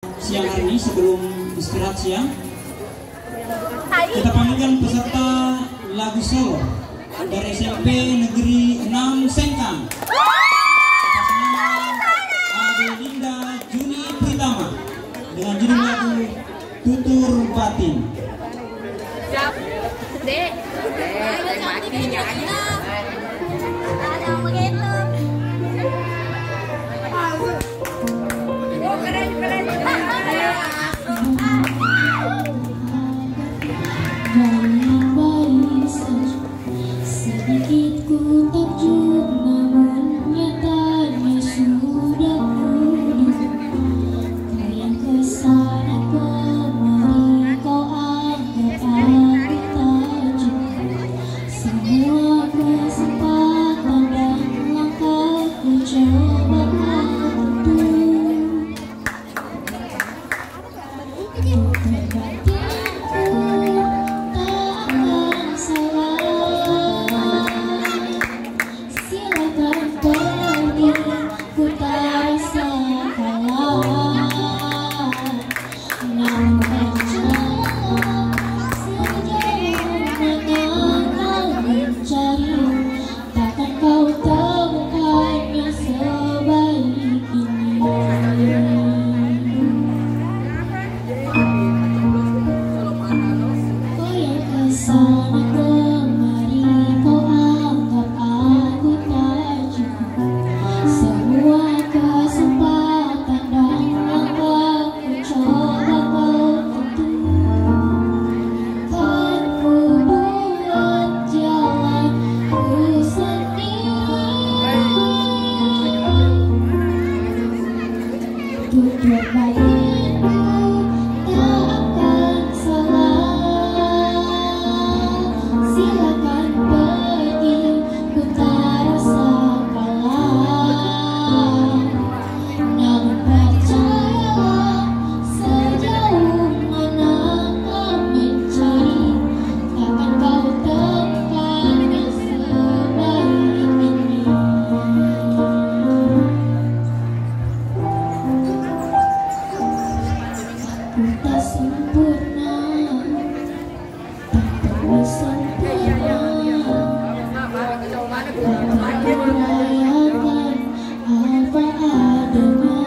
siang hari ini sebelum istirahat siang kita panggilkan peserta lagu solo dari SMP Negeri 6 Sengkang atas nama Adelinda Juni Pritama dengan judul lagu Tutur Batin. Siap, Dek. Mati nyanyi. Ada begitu. Sedikit ku takjub namun nyatanya sudah pudus. Kau yang kesana kemari kau anggap aku tajuk. Semua kesempatan dan langkahku coba atur. Tutur batinku tak akan salah. Silakan pergi, ku tak rasa kalah. Namun percaya sejauh mana kau mencari, takkan kau temukannya sebaik ini. Kau yang kesana kemari kau anggap aku tajuk. Semua kesempatan dan langkahku coba kau tutup. Kan ku buat jalanku sendiri. Tutur batinku tak akan salah. Silakan pergi, ku tak rasa kalah. Namun percayalah sejauh mana kau mencari, takkan kau temukannya sebaik ini. Aku tak sempurna, tak pernah sempurna. Aku merayakan apa adanya.